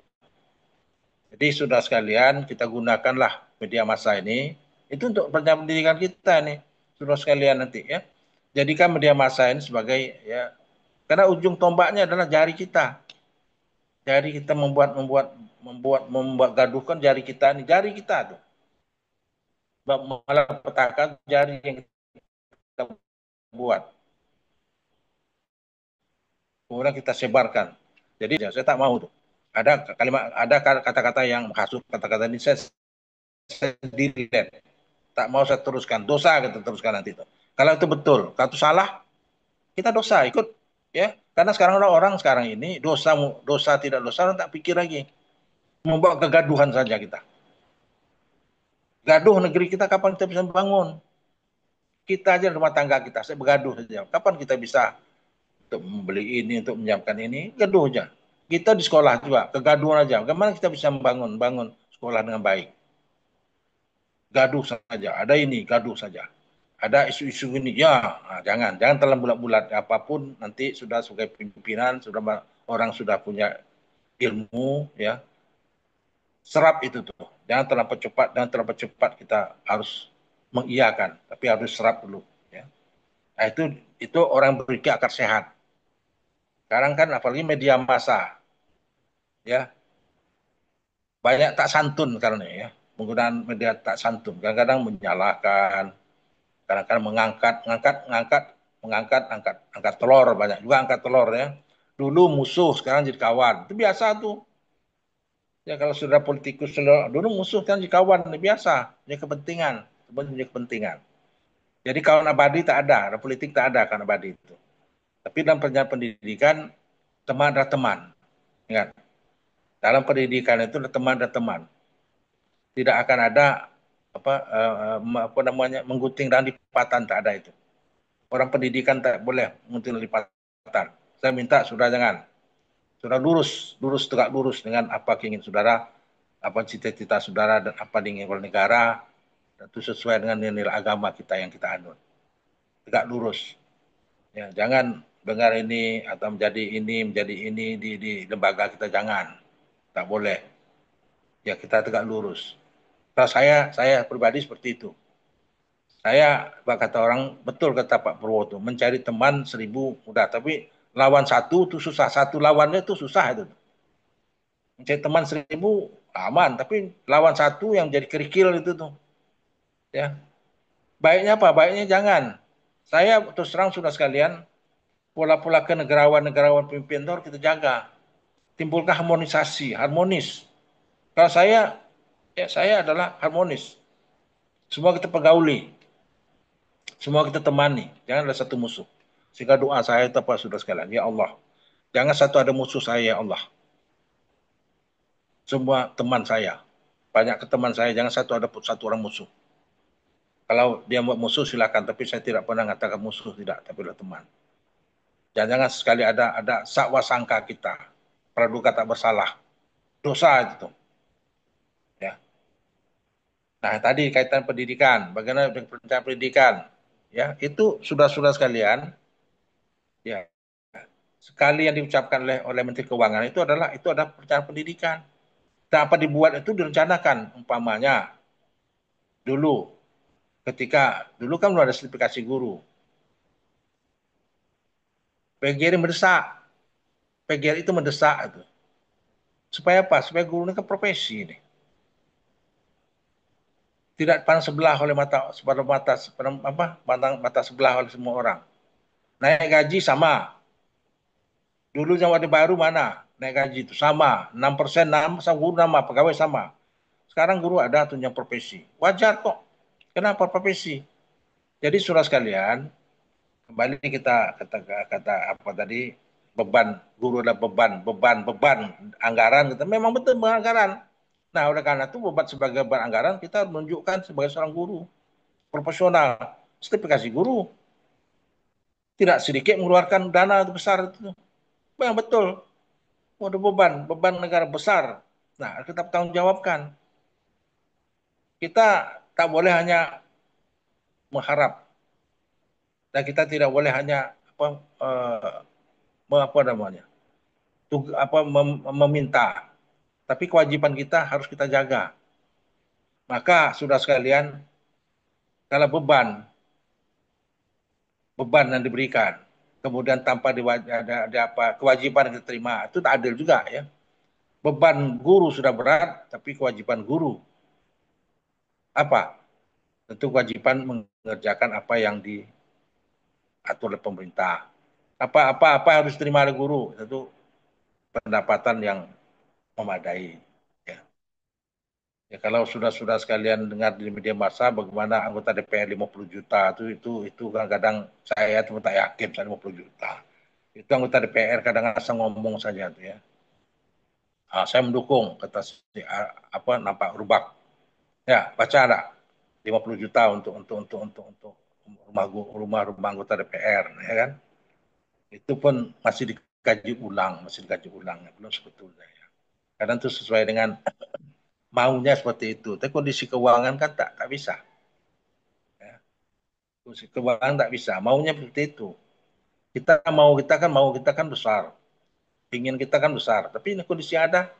Jadi sudah sekalian kita gunakanlah media massa ini itu untuk pendidikan kita nih. Sudah sekalian nanti ya. Jadikan media massa ini sebagai ya karena ujung tombaknya adalah jari kita. Jari kita membuat gaduh kan jari kita nih, jari kita tuh. Malah petaka jari yang kita buat. Kemudian kita sebarkan. Jadi ya, saya tak mau tuh. Ada kata-kata yang menghasut kata-kata ini saya delete. Tak mau saya teruskan. Dosa kita teruskan nanti itu. Kalau itu betul, kalau itu salah, kita dosa ikut ya. Karena sekarang orang sekarang ini dosa dosa tidak dosa orang tak pikir lagi. Membawa kegaduhan saja kita. Gaduh negeri kita kapan kita bisa bangun? Kita aja rumah tangga kita, saya bergaduh saja. Kapan kita bisa untuk membeli ini, untuk menyiapkan ini? Gaduh aja. Kita di sekolah juga, kegaduhan aja. Bagaimana kita bisa membangun bangun sekolah dengan baik? Gaduh saja. Ada ini, gaduh saja. Ada isu-isu ini, ya nah, jangan terlalu bulat-bulat. Apapun nanti sudah sebagai pimpinan, sudah orang sudah punya ilmu, ya serap itu tuh. Jangan terlalu cepat kita harus mengiyakan, tapi harus serap dulu. Ya. Nah, itu orang berpikir akan sehat. Sekarang kan apalagi media massa, ya banyak tak santun karena ya penggunaan media tak santun. Kadang-kadang menyalahkan, kadang-kadang angkat telur banyak juga angkat telur ya. Dulu musuh, sekarang jadi kawan. Itu biasa tuh. Ya kalau sudah politikus dulu musuh kan jadi kawan, ini biasa. Ini kepentingan, sebenarnya kepentingan. Jadi kawan abadi tak ada politik tak ada kawan abadi itu. Tapi dalam perjalanan pendidikan teman adalah teman. Ingat, dalam pendidikan itu ada teman dan teman. Tidak akan ada apa namanya menggunting dan lipatan tak ada itu. Orang pendidikan tak boleh menggunting dan lipatan. Saya minta sudah jangan. Sudah lurus, lurus tegak lurus dengan apa keinginan saudara, apa cita-cita saudara dan apa diingin oleh negara, dan itu sesuai dengan nilai agama kita yang kita anut. Tegak lurus. Ya, jangan dengar ini atau menjadi ini di lembaga kita jangan. Tak boleh. Ya kita tegak lurus. Kalau saya pribadi seperti itu. Saya kata orang betul kata Pak Purwoto mencari teman 1.000 mudah tapi lawan satu itu susah satu lawannya itu susah itu mencari teman 1.000 aman tapi lawan satu yang jadi kerikil itu tuh ya baiknya apa baiknya jangan saya terus terang sudah sekalian pola-pola kenegarawan pemimpin itu harus kita jaga timbulkan harmonisasi harmonis kalau saya adalah harmonis semua kita pergauli semua kita temani jangan ada satu musuh sehingga doa saya itu apa sudah sekalian ya Allah jangan satu ada musuh saya ya Allah semua teman saya banyak ke teman saya jangan satu orang musuh kalau dia buat musuh silakan tapi saya tidak pernah mengatakan musuh tidak tapi adalah teman jangan sekali ada sakwa sangka kita praduga tak bersalah dosa itu ya nah tadi kaitan pendidikan bagaimana dengan perencanaan pendidikan ya itu sudah sekalian ya sekali yang diucapkan oleh Menteri Keuangan itu adalah perencanaan pendidikan dan apa dibuat itu direncanakan umpamanya dulu dulu kan belum ada sertifikasi guru PGRI mendesak PGRI itu mendesak itu supaya apa supaya guru ini kan profesi ini tidak pandang sebelah oleh mata sebelah oleh semua orang. Naik gaji sama. Dulu yang Orde Baru mana? Naik gaji itu sama. 6% sama guru nama, pegawai sama. Sekarang guru ada tunjang profesi. Wajar kok. Kenapa profesi? Jadi surah sekalian, kembali kita kata apa tadi beban guru adalah beban anggaran kita memang betul beban anggaran. Nah, oleh karena itu beban sebagai beban anggaran kita menunjukkan sebagai seorang guru profesional, sertifikasi guru, tidak sedikit mengeluarkan dana besar itu. Memang betul, ada beban negara besar. Nah, kita bertanggung jawabkan. Kita tak boleh hanya mengharap dan kita tidak boleh hanya apa namanya, meminta. Tapi kewajiban kita harus kita jaga. Maka sudah sekalian, kalau beban yang diberikan, kemudian tanpa ada apa kewajiban yang diterima, itu tak adil juga ya. Beban guru sudah berat, tapi kewajiban guru apa? Tentu kewajiban mengerjakan apa yang diatur oleh pemerintah. Apa yang harus diterima oleh guru? Tentu pendapatan yang memadai. Ya. Ya, kalau sudah sekalian dengar di media massa bagaimana anggota DPR 50 juta itu kadang-kadang saya cuma tak yakin saya 50 juta. Itu anggota DPR kadang asal ngomong saja tuh ya. Saya mendukung kata si, apa nampak rubak. Ya, baca ada 50 juta untuk rumah anggota DPR ya kan. Itu pun masih dikaji ulang, belum sebetulnya ya. Kadang itu sesuai dengan maunya seperti itu. Tapi kondisi keuangan kan tak bisa. Ya. Kondisi keuangan tak bisa. Maunya seperti itu. Kita kan besar. Ingin kita kan besar. Tapi ini kondisi ada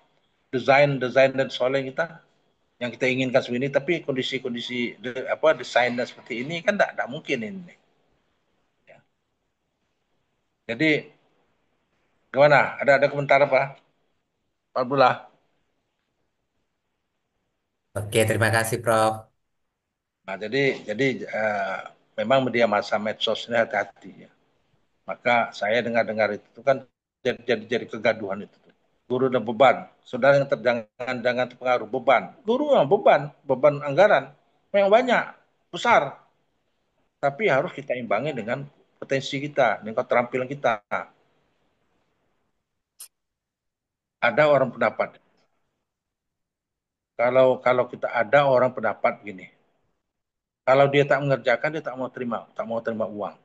desain dan soalnya kita yang kita inginkan seperti ini. Tapi kondisi-kondisi desain dan seperti ini kan tak mungkin ini. Ya. Jadi gimana? Ada komentar apa? Pak Abdullah. Oke, terima kasih, Prof. Nah, jadi memang media massa medsos ini hati-hati ya. Maka saya dengar-dengar itu kan jadi kegaduhan itu. Guru dan beban. Saudara yang jangan terpengaruh beban. Guru yang beban anggaran memang banyak, besar. Tapi harus kita imbangi dengan potensi kita, dengan keterampilan kita. Ada orang pendapat. Kalau kita ada orang pendapat gini, kalau dia tak mengerjakan dia tak mau terima uang.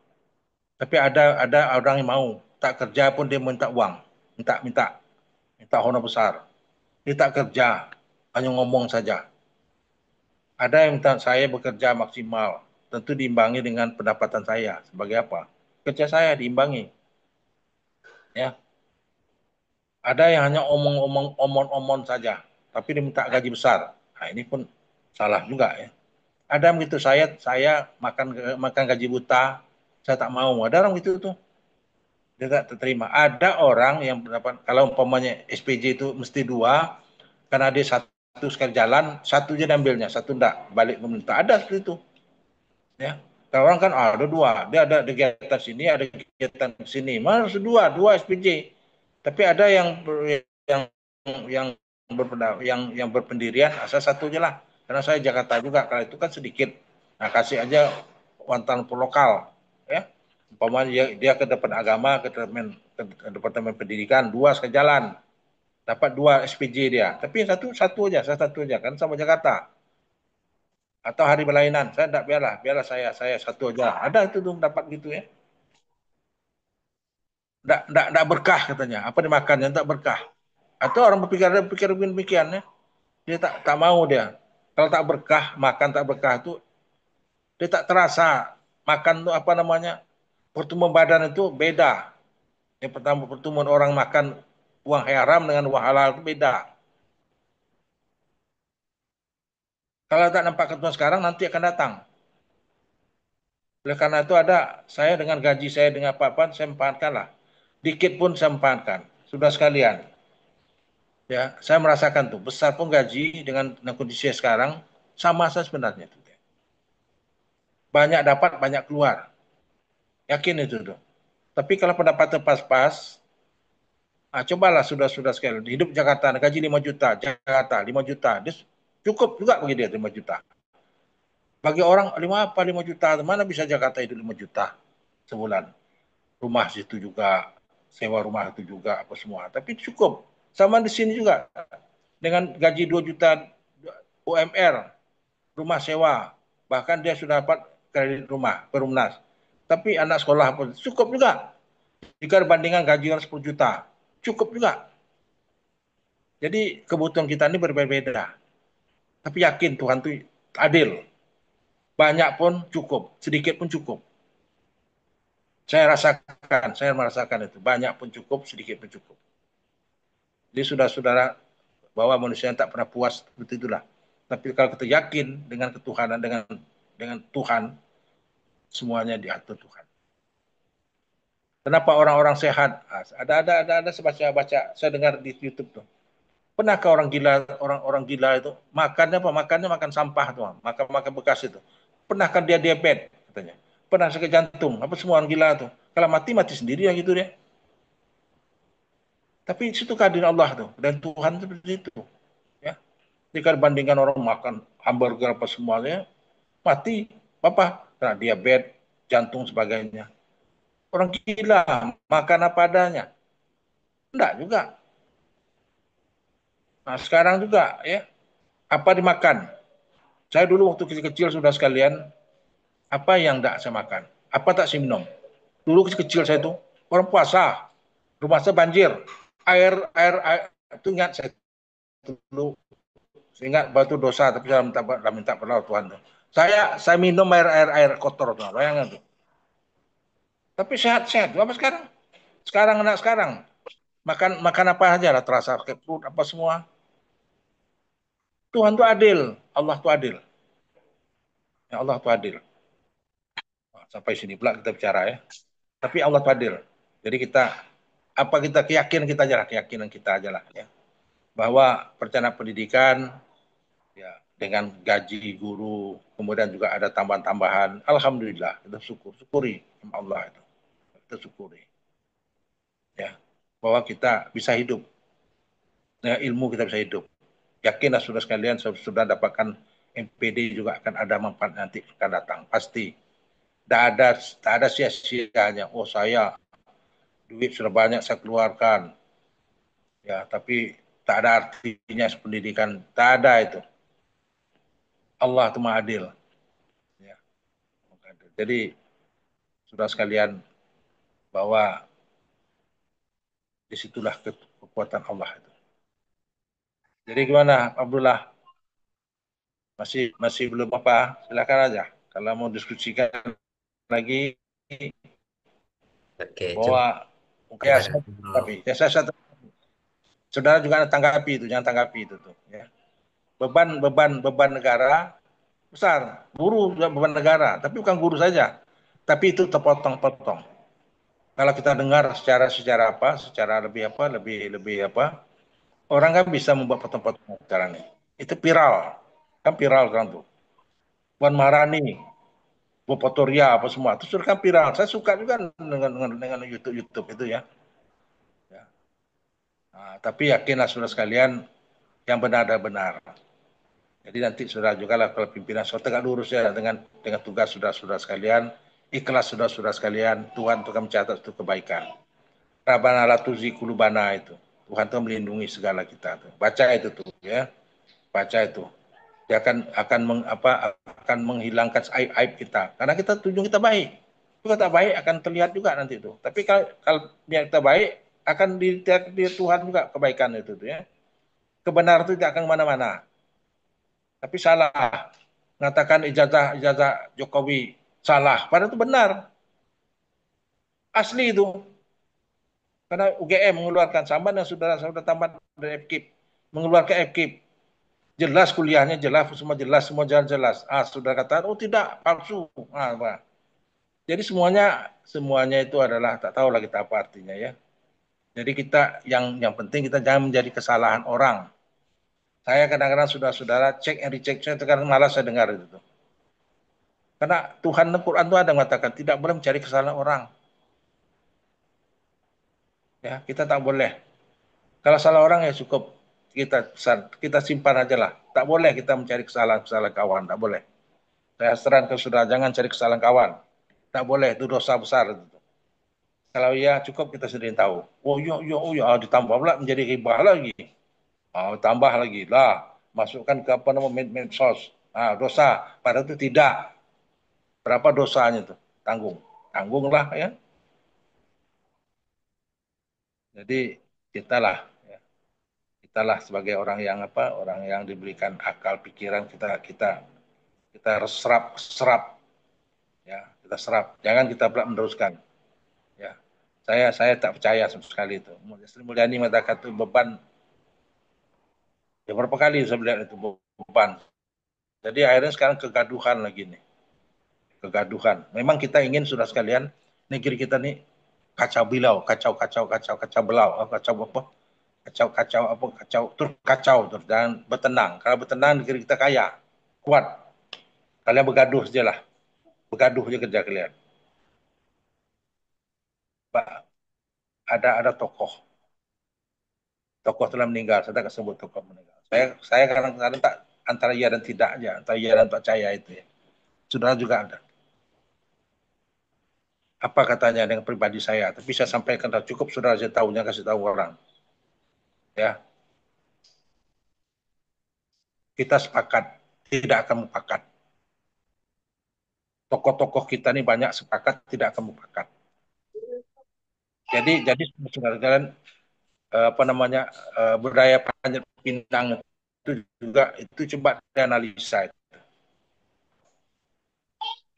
Tapi ada orang yang mau tak kerja pun dia minta uang, minta minta minta honor besar. Dia tak kerja, hanya ngomong saja. Ada yang minta saya bekerja maksimal, tentu diimbangi dengan pendapatan saya. Sebagai apa? Kerja saya diimbangi, ya. Ada yang hanya omong-omong saja, tapi diminta gaji besar. Nah, ini pun salah juga ya. Ada yang begitu saya makan makan gaji buta, saya tak mau. Ada orang gitu tuh, dia tak terima. Ada orang yang berapa kalau umpamanya SPJ itu mesti dua, karena dia satu sekali jalan, satu aja diambilnya, satu enggak, balik pemerintah. Ada seperti itu. Ya. Kalau orang kan ada dua, dia ada kegiatan sini, ada kegiatan sini. Mana dua SPJ. Tapi ada yang yang yang berpendirian asal satu aja lah. Karena saya Jakarta juga, kalau itu kan sedikit. Nah, kasih aja wantan lokal, ya. Umpamanya dia ke depan agama, ke departemen pendidikan, dua sekali jalan, dapat dua SPJ dia. Tapi satu aja kan sama Jakarta. Atau hari berlainan, saya tidak biarlah saya satu aja. Ada itu tuh dapat gitu ya. Tidak berkah katanya. Apa dimakan yang tak berkah. Atau orang berpikir demikian ya. Dia tak mau dia. Kalau tak berkah, makan tak berkah itu dia tak terasa. Makan itu apa namanya? Pertumbuhan badan itu beda. Yang pertama pertumbuhan orang makan uang haram dengan uang halal itu beda. Kalau tak nampak ketentuan sekarang nanti akan datang. Oleh karena itu saya dengan gaji saya dengan apa-apa saya empankan lah. Dikit pun saya empankan. Sudah sekalian. Ya, saya merasakan tuh besar pun gaji dengan kondisi sekarang sama saja sebenarnya. Banyak dapat, banyak keluar. Yakin itu tuh. Tapi kalau pendapatan pas-pas, cobalah sudah sekali. Hidup Jakarta, gaji 5 juta, Jakarta 5 juta. Dia cukup juga bagi dia 5 juta. Bagi orang 5 juta, mana bisa Jakarta itu 5 juta sebulan. Rumah situ juga, sewa rumah itu juga apa semua. Tapi cukup. Sama di sini juga dengan gaji 2 juta UMR, rumah sewa. Bahkan dia sudah dapat kredit rumah, perumnas. Tapi anak sekolah pun cukup juga. Jika dibandingkan gaji orang 10 juta, cukup juga. Jadi kebutuhan kita ini berbeda-beda. Tapi yakin Tuhan itu adil. Banyak pun cukup, sedikit pun cukup. Saya merasakan itu. Banyak pun cukup, sedikit pun cukup. Jadi sudah saudara bahwa manusia yang tak pernah puas seperti itulah. Tapi kalau kita yakin dengan ketuhanan, dengan Tuhan, semuanya diatur Tuhan. Kenapa orang-orang sehat? Ada baca, saya dengar di YouTube tuh. Pernahkah orang gila itu makannya apa? Makannya makan sampah tuh, makan bekas itu. Pernahkah dia diabetes katanya? Pernah sakit jantung? Apa semua orang gila tuh? Kalau mati sendiri ya gitu deh. Tapi itu kehadiran Allah tuh dan Tuhan seperti itu. Ya, jika dibandingkan orang makan hamburger apa semuanya, mati apa? Karena diabetes, jantung sebagainya. orang gila, makan apa adanya. Enggak juga. Nah, sekarang juga ya, apa dimakan? Saya dulu waktu kecil-kecil sudah sekalian, apa yang enggak saya makan? Apa tak saya minum? Dulu kecil-kecil saya itu orang puasa, rumah saya banjir, air itu ingat saya dulu, saya ingat batu dosa, tapi saya minta pernah Tuhan tuh. Saya minum air kotor tuh, bayangkan tuh. Tapi sehat-sehat, apa sekarang? Sekarang anak sekarang makan makan apa aja lah terasa kayak perut apa semua. Tuhan tuh adil, Allah tuh adil, ya Allah tuh adil. Sampai sini pula kita bicara ya. Tapi Allah tuh adil. Jadi kita apa kita keyakinan kita aja lah, keyakinan kita aja lah ya. Bahwa perencanaan pendidikan ya dengan gaji guru, kemudian juga ada tambahan-tambahan. Alhamdulillah, kita syukuri sama Allah itu. Kita syukuri ya bahwa kita bisa hidup. Ya, ilmu kita bisa hidup. Yakinlah sudah sekalian sudah dapatkan MPD juga akan ada manfaat nanti akan datang pasti. Tidak ada sia-sianya. Oh saya duit sudah banyak saya keluarkan, ya tapi tak ada artinya pendidikan. Tak ada itu. Allah itu maha adil. Ya. Jadi sudah sekalian bahwa disitulah kekuatan Allah itu. Jadi gimana Abdullah? Masih masih belum apa? Silakan aja. Kalau mau diskusikan lagi Oke, coba bahwa ya gimana? tapi ya saya saudara juga tanggapi itu, jangan tanggapi itu tuh. Ya. Beban negara besar, guru juga beban negara, tapi bukan guru saja, tapi itu terpotong-potong. Kalau kita dengar secara secara apa, secara lebih apa, lebih apa, orang kan bisa membuat potong-potong caranya. Itu viral, kan viral kan tuh. Puan Maharani, Bopotoria apa semua, itu sudah kan viral. Saya suka juga dengan YouTube YouTube itu ya. Ya. Nah, tapi yakinlah sudah sekalian yang benar dan benar. Jadi nanti sudah juga lah kalau pimpinan so tegak lurus ya dengan tugas sudah sekalian, ikhlas sudah sekalian, Tuhan itu akan mencatat itu kebaikan. Rabbana la tuzigh qulubana itu. Tuhan itu melindungi segala kita tuh. Baca itu tuh ya. Baca itu. Dia akan menghilangkan aib-aib kita. Karena kita tujuan kita baik. Juga tak baik akan terlihat juga nanti itu. Tapi kalau niat kita baik akan dilihat di Tuhan juga kebaikan itu tuh ya. Kebenaran itu tidak akan kemana-mana. Tapi salah. Mengatakan ijazah Jokowi salah. Padahal itu benar. Asli itu. Karena UGM mengeluarkan sama dan saudara-saudara tamat dari FKIP. Mengeluarkan FKIP. Jelas kuliahnya, jelas, semua jalan jelas. Saudara kata, oh tidak, palsu. Apa. Jadi semuanya itu adalah, tak tahu lah kita apa artinya ya. Jadi kita, yang penting kita jangan menjadi kesalahan orang. Saya kadang-kadang sudah saudara cek and recheck, saya kadang malas saya dengar itu. Karena Tuhan Al-Quran itu ada mengatakan tidak boleh mencari kesalahan orang. Ya, kita tak boleh. Kalau salah orang ya cukup kita simpan aja lah. Tak boleh kita mencari kesalahan-kesalahan kawan, tak boleh. Saya saran ke saudara jangan cari kesalahan kawan. Tak boleh, itu dosa besar. Kalau ya cukup kita sendiri tahu. Oh ya, ditambah pula menjadi ribah lagi. Tambah lagi lah, masukkan ke apa namanya medsos. Dosa, padahal itu tidak. Berapa dosanya tuh? Tanggunglah ya. Jadi kita lah lah sebagai orang yang orang yang diberikan akal pikiran kita kita serap ya kita serap jangan kita pula meneruskan ya saya tak percaya sama sekali itu Sri Mulyani mengatakan itu beban ya berapa kali saya melihat itu beban jadi akhirnya sekarang kegaduhan lagi nih kegaduhan memang kita ingin sudah sekalian negeri kita nih kacau bilau kacau belau kacau apa kacau terus dan bertenang kalau bertenang negeri kita kaya kuat kalian bergaduh saja lah bergaduh aja kerja kalian ada tokoh tokoh telah meninggal saya tak sebut tokoh meninggal saya kadang-kadang tak antara iya dan tidak aja antara iya dan tak percaya itu ya saudara juga ada apa katanya dengan pribadi saya. Tapi saya sampaikan cukup sudah saya tahunya kasih tahu orang. Ya, kita sepakat tidak akan mufakat. Tokoh-tokoh kita ini banyak sepakat tidak akan mufakat. Jadi sebenarnya apa namanya budaya Panjat Pinang itu juga itu coba dianalisa.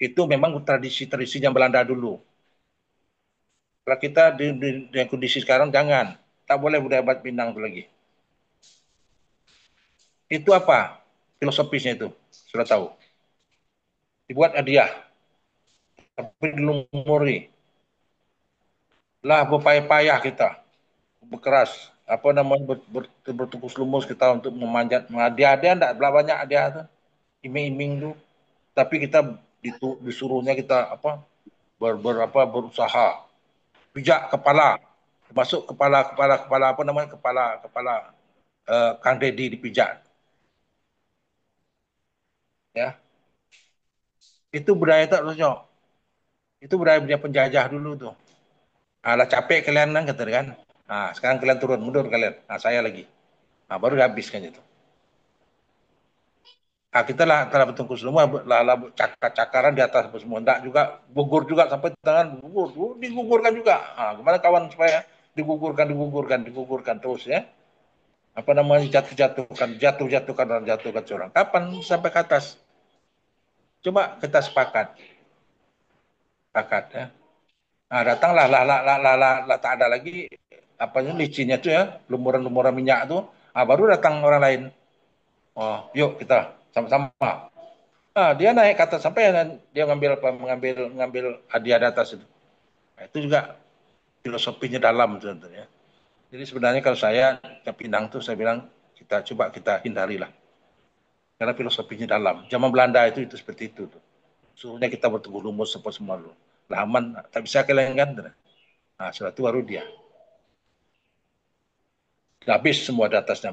Itu memang tradisi-tradisinya Belanda dulu. Kalau kita di kondisi sekarang jangan, tak boleh budaya Panjat Pinang itu lagi. Itu apa filosofisnya itu? Sudah tahu. Dibuat hadiah, tapi dilumuri. Lah berpayah-payah kita, berkeras, apa namanya bertukus lumus kita untuk memanjat. Hadiah-hadiah enggak banyak hadiah tuh, iming-iming tuh. Tapi kita disuruhnya kita apa berusaha pijak kepala, masuk kepala apa namanya kepala Kang Deddy dipijak, ya itu budaya tak harusnya, itu budaya budaya penjajah dulu tuh. Alah capek kalian kata kan, nah sekarang kalian turun mundur kalian, nah saya lagi, nah baru habiskan itu. Nah, kita lah telah bertungkus semua, lah cakar-cakaran di atas semua, enggak juga gugur juga sampai tangan gugur, digugurkan juga. Nah, gimana kawan supaya digugurkan terus ya? Apa namanya jatuhkan dan jatuhkan seorang. Kapan sampai ke atas? Coba kita sepakat ya. Nah, datanglah lah, tak ada lagi apa licinnya tuh ya, lumuran-lumuran minyak tuh. Ah, baru datang orang lain. Oh, yuk kita sama-sama. Nah, dia naik ke atas sampai dia ngambil apa mengambil hadiah di atas itu. Nah, itu juga filosofinya dalam sebenarnya. Jadi sebenarnya kalau saya ke Pinang tuh saya bilang kita hindarilah karena filosofinya dalam. Zaman Belanda itu seperti itu tuh. Suruhnya kita berteguh lumus semua dulu. Laman tak bisa kalian kan. Nah, setelah itu baru dia. Habis semua di atasnya.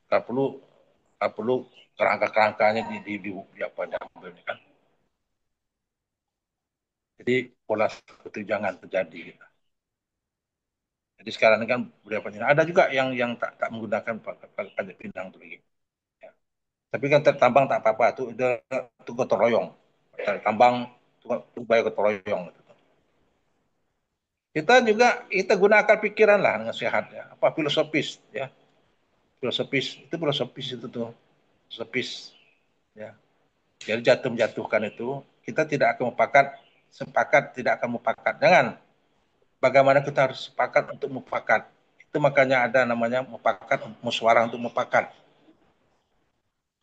Kalau perlu kalau perlu kerangka-kerangkanya di apa diambil kan. Jadi pola seperti jangan terjadi. Gitu. Jadi sekarang ini kan budaya penyiaran. Ada juga yang tak menggunakan pajak pinang itu lagi. Ya. Tapi kan tambang tak apa-apa, itu gotong royong. Tambang itu bayar gotong royong. Gitu. Kita juga kita guna akal pikiran lah dengan sehat ya. Apa filosofis ya. Filosofis itu tuh. Filosofis ya. Jadi jatuh menjatuhkan itu kita tidak akan sepakat tidak akan mufakat. Jangan. Bagaimana kita harus sepakat untuk mufakat. Itu makanya ada namanya mufakat, musyawarah untuk mufakat.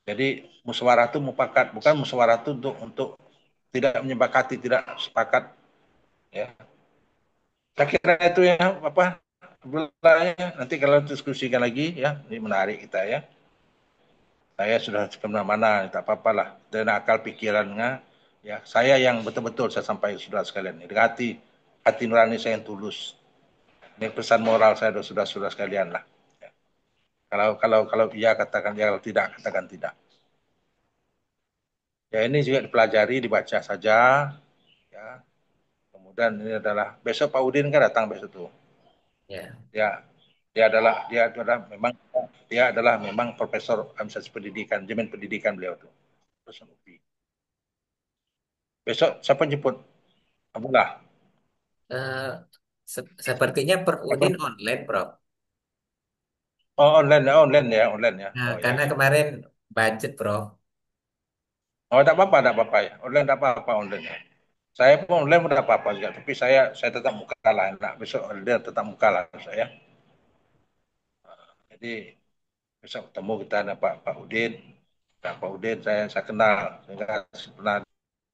Jadi musyawarah itu mufakat, bukan musyawarah itu untuk tidak menyepakati, tidak sepakat. Ya, saya kira itu ya apa belanya. Nanti kalau diskusikan lagi ya, ini menarik kita ya. Saya sudah kemana-mana, tak apa-apa lah. Dan akal pikirannya, ya saya yang betul-betul saya sampaikan sudah sekalian. Dengan hati nurani saya yang tulus. Ini pesan moral saya sudah sekalian lah. Ya. Kalau iya katakan ya, kalau tidak katakan tidak. Ya ini juga dipelajari, dibaca saja. Ya. Kemudian ini adalah besok Pak Udin kan datang besok tuh. Ya. Ya, dia adalah memang profesor administrasi pendidikan, manajemen pendidikan beliau tuh. Terus UPI. Besok siapa jemput? Abdullah. Eh, sepertinya per Udin Apa? online, Prof. Oh, online ya. Nah, Oh ya. karena kemarin budget, Prof. Oh, tidak apa-apa ya. Online tidak apa-apa online ya. Saya pun online tidak apa-apa juga, tapi saya tetap muka lah. Nah, besok dia tetap muka lah saya. Jadi besok ketemu kita ada Pak Udin. Nah, Pak Udin saya kenal. Saya pernah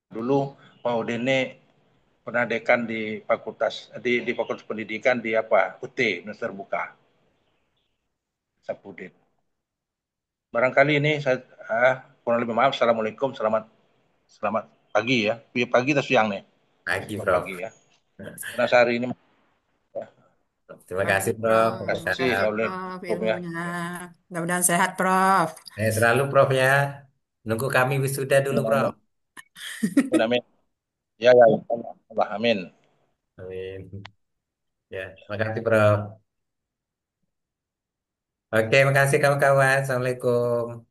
dulu Pak Udin ini pernah dekan di Fakultas Pendidikan di apa? UT, Universitas Terbuka. Sapudin. Barangkali ini saya kurang lebih maaf. Assalamualaikum, selamat selamat pagi ya. Pagi atau siang nih? Pagi, Selamat pagi Prof. ya. Karena sehari ini Terima kasih, Pagi, Prof. terima Prof. kasih Sehat, kalau Prof. ya. Ilmunya. Mudah-mudahan sehat, Prof. Selalu, Prof ya. Nunggu kami wisuda dulu, Prof. Amin. Ya, ya, Allah, amin. Amin. Ya, makasih Prof. Oke, makasih kawan-kawan. Assalamualaikum.